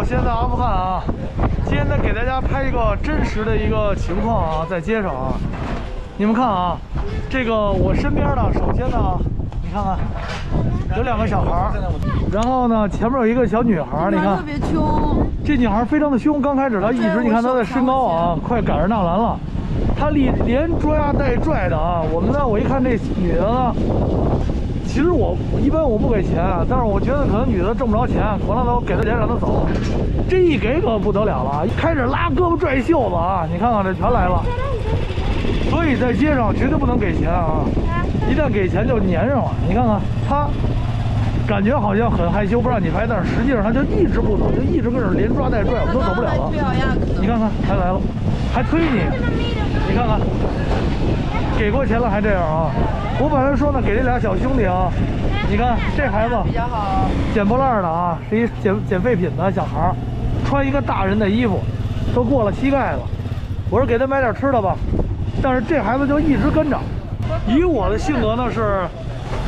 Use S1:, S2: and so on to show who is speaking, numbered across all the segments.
S1: 现在阿富汗啊，今天再给大家拍一个真实的一个情况啊，在街上啊，你们看啊，这个我身边呢，首先呢，你看看，有2个小孩儿，然后呢，前面有一个小女孩儿，你看，
S2: 特别凶。
S1: 这女孩非常的凶，刚开始她一直，你看她的身高啊，快赶上纳兰了，她连抓呀带拽的啊。我一看这女的呢。其实我一般我不给钱，但是我觉得可能女的挣不着钱，可能我给她钱让她走。这一给可不得了了，开始拉胳膊拽袖子啊！你看看这全来了。所以在街上绝对不能给钱啊！一旦给钱就粘上了。你看看她，感觉好像很害羞不让你拍，但是实际上她就一直不走，就一直跟这连抓带拽，我们都走不了了。你看看还来了，还推你，你看看。给过钱了还这样啊！我本来说呢，给这俩小兄弟啊，你看这孩子
S2: 比较好，
S1: 捡破烂的啊，是一捡废品的小孩，穿一个大人的衣服，都过了膝盖了。我说给他买点吃的吧，但是这孩子就一直跟着。以我的性格呢是，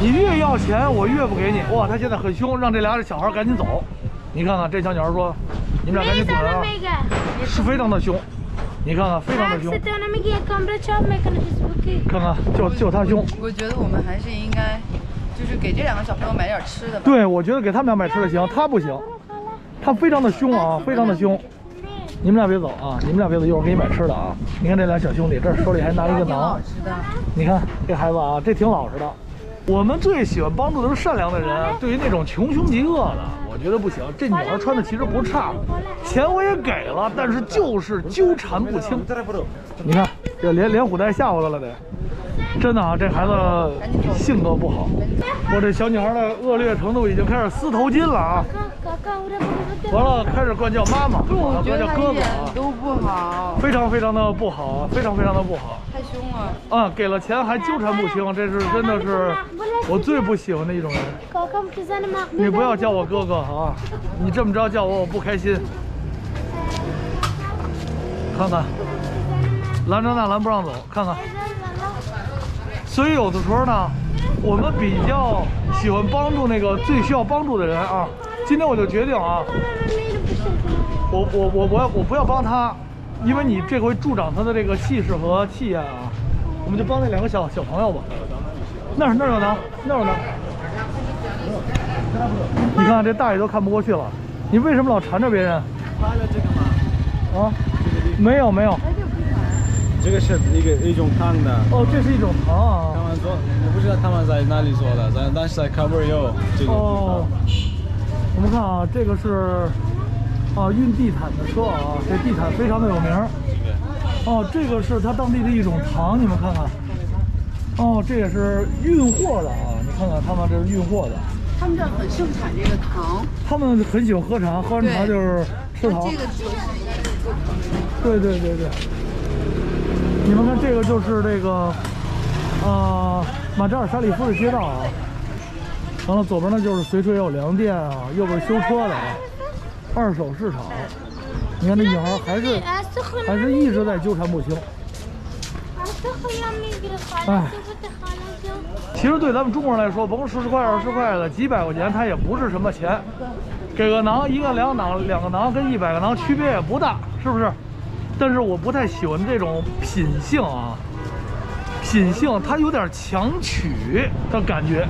S1: 你越要钱我越不给你。哇，他现在很凶，让这俩小孩赶紧走。你看看这小女孩说：“你们俩赶紧滚啊！”是非常的凶。你看看，非常的凶。看看，就他凶。
S2: 我觉得我们还是应该，就是给这2个小朋友买点吃的吧。
S1: 对，我觉得给他们俩买吃的行，他不行，他非常的凶啊，非常的凶。你们俩别走啊，你们俩别走，一会儿给你买吃的啊。你看这俩小兄弟，这手里还拿一个馕。你看这孩子啊，这挺老实的。我们最喜欢帮助的是善良的人，对于那种穷凶极恶的，我觉得不行。这女孩穿的其实不差，钱我也给了，但是就是纠缠不清。你看，这连虎带吓唬他了得。真的啊，这孩子性格不好。我这小女孩的恶劣程度已经开始撕头巾了啊！完了，开始管叫妈妈，
S2: 我觉得
S1: 叫哥哥
S2: 啊，都不好，
S1: 非常非常的不好，非常非常的不好。
S2: 太凶了
S1: 啊！给了钱还纠缠不清，这是真的是我最不喜欢的一种人。你不要叫我哥哥啊！你这么着叫我不开心。看看，拦着纳兰不让走，看看。所以有的时候呢，我们比较喜欢帮助那个最需要帮助的人啊。今天我就决定啊，我不要帮他，因为你这回助长他的这个气势和气焰啊，我们就帮那2个小朋友吧。那儿有馕，那儿有馕。你看这大爷都看不过去了，你为什么老缠着别人？啊？没有。
S3: 这个是一种糖的。
S1: 哦，这是一种糖啊。
S3: 他们做，我不知道他们在哪里做的，但是在 Cover Hill 这种地方。
S1: 哦，我们看啊，这个是运地毯的车啊，这地毯非常的有名。哦，这个是它当地的一种糖，你们看看。哦，这也是运货的啊，你看看他们这是运货的。
S2: 他们这儿很盛产这个糖，
S1: 他们很喜欢喝茶，喝完茶就是吃糖。
S2: 这个就是做糖。
S1: 对。你们看这个就是这个马扎尔沙里夫的街道啊。完了左边呢就是随处也有粮店啊，右边修车的啊，二手市场。你看这女孩还是一直在纠缠不清。哎，其实对咱们中国人来说，甭10块20块的，几百块钱，它也不是什么钱。给个馕，1个2个馕跟100个馕区别也不大，是不是？但是我不太喜欢这种品性啊，品性它有点强取的感觉，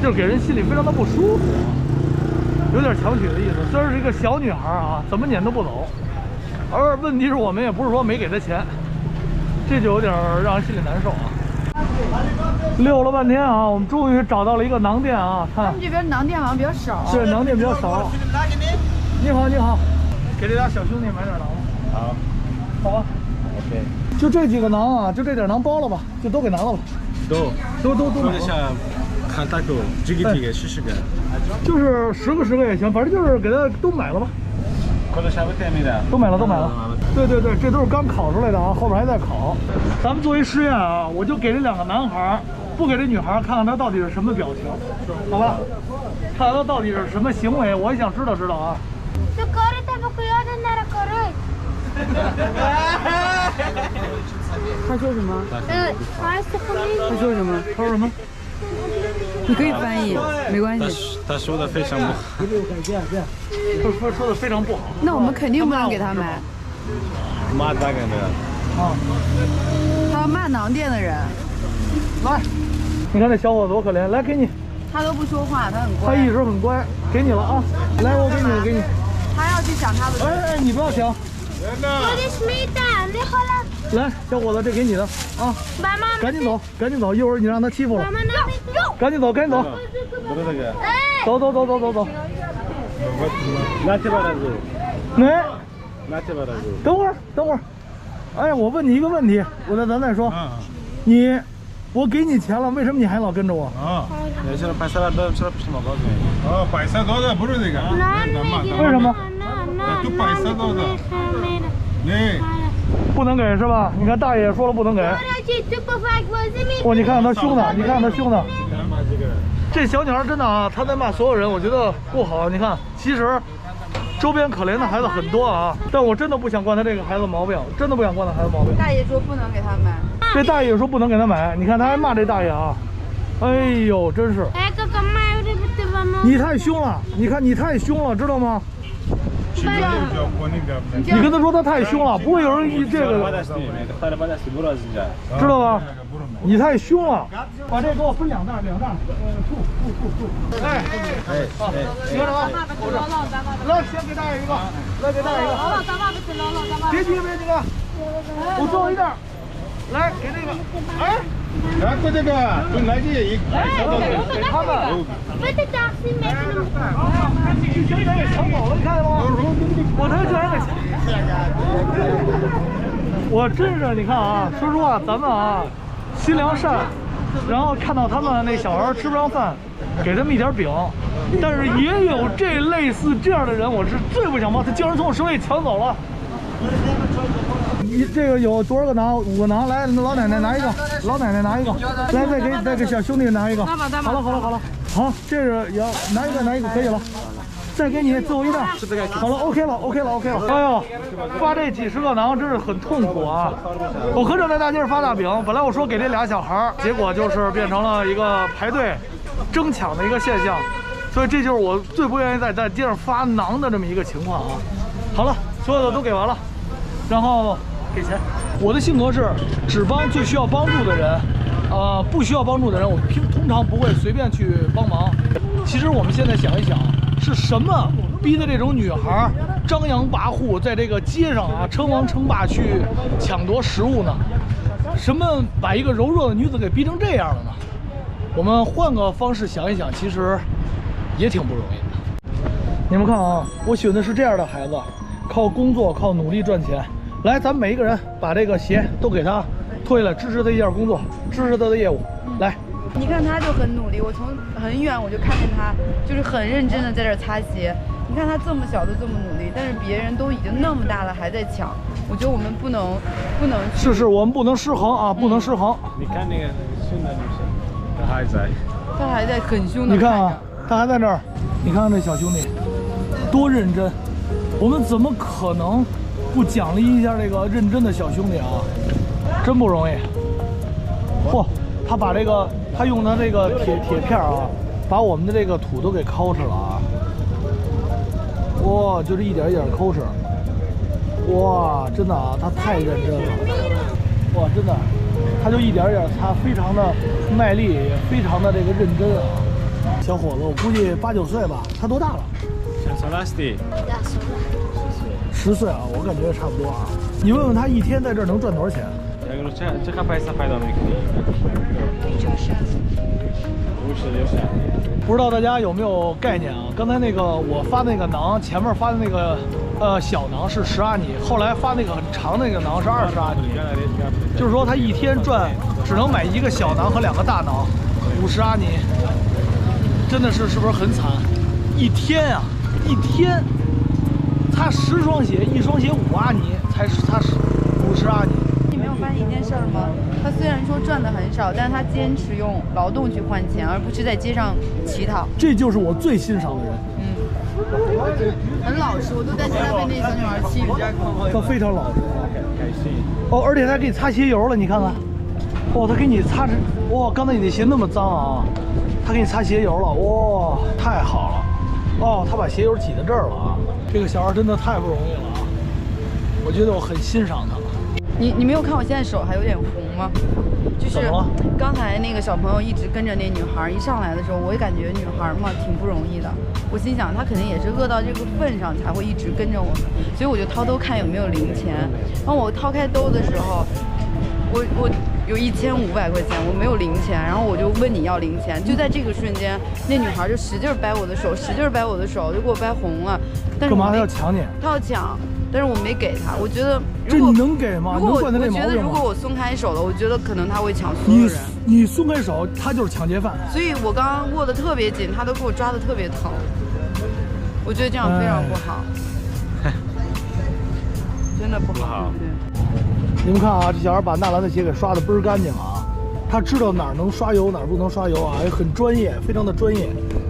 S1: 就是给人心里非常的不舒服，有点强取的意思。虽然是一个小女孩啊，怎么撵都不走，而问题是我们也不是说没给她钱，这就有点让人心里难受啊。溜了半天啊，我们终于找到了一个馕店啊，看
S2: 他们这边馕店好像比较少。
S1: 对，馕店比较少。你好，给这俩小兄弟买点馕吧。好啊
S3: OK，
S1: 就这几个馕啊，就这点馕包了吧，就都给拿了吧。都买了。
S3: 看大狗，这个试看。
S1: 就是10个也行，反正就是给他都买了吧。都买了。对，这都是刚烤出来的啊，后边还在烤。咱们做一实验啊，我就给这2个男孩，不给这女孩，看看她到底是什么表情，好吧？看看她到底是什么行为，我也想知道啊。
S2: 他说什么？他说什么？
S1: 他说什么？
S2: 你可以翻译，没关系。
S3: 他说的非常不好。
S1: 说的非常不好。
S2: 那我们肯定不能给他买。
S3: 骂大概的。
S1: 啊，
S2: 他骂囊店的人。
S1: 来，你看这小伙子多可怜，来给你。
S2: 他都不说话，他很
S1: 他一直很乖，给你了啊！来，我给你，我给你。
S2: 他要去抢他的。
S1: 哎，你不要抢。来，小伙子，这给你的啊！赶紧走，赶紧走，一会儿你让他欺负了。赶紧走，赶紧走。走走走走走走。来，等会儿，等会儿。哎，我问你一个问题，咱再说。我给你钱了，为什么你还老跟着我？
S3: 为什么？
S1: 不能给是吧？你看大爷说了不能给。哇，你看看他凶的，你看看他凶的。这小女孩真的啊，她在骂所有人，我觉得不好。你看，其实周边可怜的孩子很多啊，但我真的不想惯他这个孩子毛病，真的不想惯他孩子毛病。
S2: 大爷说不能给他买。
S1: 这大爷说不能给他买，你看他还骂这大爷啊！哎呦，真是！你太凶了，你看你太凶了，知道吗？你跟他说他太凶了，不会有人这个，知道吧？你太凶了，把这给我分两袋，两袋。哎，你看什么？来，先给大爷一个，来给大爷一个。别急，别急，我最后一袋。来，给那个，哎，然后这个用来这给他们。这竟然给抢走了，你看见吗？我这竟然给我真是，你看啊，说实话，咱们啊，心良善，然后看到他们那小孩吃不上饭，给他们一点饼，但是也有类似这样的人，我是最不想帮，他竟然从我手里抢走了。你这个有多少个馕？5个馕，来，老奶奶拿一个，老奶奶拿一个，来再给小兄弟拿一个。好了，好，这是也要拿一个可以了。再给你最后一袋。好了 ，OK 了。哎呦，发这几十个馕真是很痛苦啊！我可想在大街上发大饼，本来我说给这俩小孩，结果就是变成了一个排队争抢的一个现象，所以这就是我最不愿意在街上发馕的这么一个情况啊。好了，所有的都给完了，然后给钱。我的性格是只帮最需要帮助的人，不需要帮助的人，我通常不会随便去帮忙。其实我们现在想一想，是什么逼的这种女孩张扬跋扈，在这个街上啊称王称霸去抢夺食物呢？什么把一个柔弱的女子给逼成这样了呢？我们换个方式想一想，其实也挺不容易的。你们看啊，我选的是这样的孩子，靠工作，靠努力赚钱。来，咱们每一个人把这个鞋都给他脱下来，支持他一下工作，支持他的业务。来，
S2: 你看他就很努力，我从很远我就看见他就是很认真的在这儿擦鞋。你看他这么小都这么努力，但是别人都已经那么大了还在抢，我觉得我们不能是
S1: 我们不能失衡啊，不能失衡。
S3: 你看那个凶的女生，
S2: 他还在很凶的。
S1: 你看啊，他还在这儿，你看看这小兄弟多认真，我们怎么可能不奖励一下这个认真的小兄弟啊？真不容易。嚯，他把这个，他用他这个铁片啊，把我们的这个土都给抠哧了啊！哇，就这一点一点抠哧。哇，真的啊，他太认真了。哇，真的，他就一点一点擦，非常的卖力，也非常的这个认真啊。小伙子，我估计8、9岁吧，他多大了？10岁啊，我感觉也差不多啊。你问问他一天在这儿能赚多少钱？不知道大家有没有概念啊？刚才那个我发那个馕，前面发的那个小馕是10阿尼，后来发那个很长的那个馕是20阿尼，就是说他一天只能买1个小馕和2个大馕，50阿尼，真的是不是很惨？一天啊，一天。擦10双鞋，1双鞋5阿尼，才擦50阿尼。
S2: 你没有发现一件事儿吗？他虽然说赚的很少，但是他坚持用劳动去换钱，而不是在街上乞讨。
S1: 这就是我最欣赏的人。
S2: 很老实，我都担心他被那小女孩欺负。
S1: 他非常老实。哦，而且他给你擦鞋油了，你看看。哦，他给你擦着。哇，刚才你那鞋那么脏啊！他给你擦鞋油了，哇，太好了！哦，他把鞋油挤在这儿了啊！这个小孩真的太不容易了啊！我觉得我很欣赏他。
S2: 你没有看我现在手还有点红吗？就是刚才那个小朋友一直跟着那女孩，一上来的时候，我也感觉女孩嘛挺不容易的。我心想她肯定也是饿到这个份上才会一直跟着我们，所以我就掏兜看有没有零钱。然后我掏开兜的时候，我有1500块钱，我没有零钱，然后我就问你要零钱。就在这个瞬间，那女孩就使劲掰我的手，使劲掰我的手，就给我掰红了。但是
S1: 干嘛他要抢你？
S2: 他要抢。但是我没给他，我觉得
S1: 这你能给吗？
S2: 如果
S1: 我
S2: 觉得如果我松开手了，我觉得可能他会抢所有人。
S1: 你松开手，他就是抢劫犯。
S2: 所以我刚刚握得特别紧，他都给我抓得特别疼。我觉得这样非常不好，真的不好。
S1: 你们看啊，这小孩把纳兰的鞋给刷得倍儿干净啊！他知道哪儿能刷油，哪儿不能刷油啊，也很专业，非常的专业。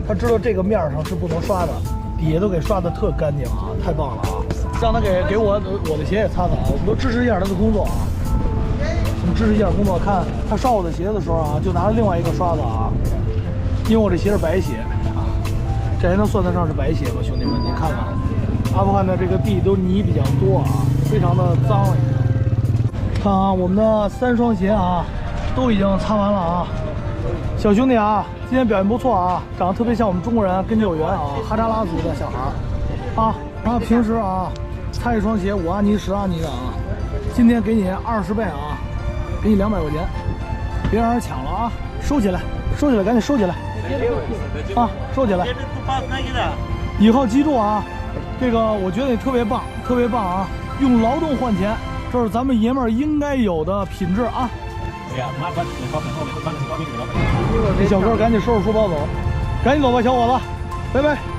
S1: 他知道这个面上是不能刷的，底下都给刷得特干净啊，太棒了啊！让他给我的鞋也擦擦啊，我们都支持一下他的工作啊。我们支持一下工作，看他刷我的鞋的时候啊，就拿另外一个刷子啊，因为我这鞋是白鞋啊，这还能算得上是白鞋吗？兄弟们，您看看，阿富汗的这个地都泥比较多啊，非常的脏。看啊，我们的3双鞋啊，都已经擦完了啊。小兄弟啊，今天表现不错啊，长得特别像我们中国人，跟救援啊，哈扎拉族的小孩啊。然后平时啊，擦一双鞋5阿尼10阿尼的啊，今天给你20倍啊，给你200块钱，别让人抢了啊，收起来，收起来，赶紧收起来啊，收起来。以后记住啊，这个我觉得你特别棒，特别棒啊，用劳动换钱，这是咱们爷们儿应该有的品质啊。这小哥赶紧收拾书包走，赶紧走吧，小伙子，拜拜。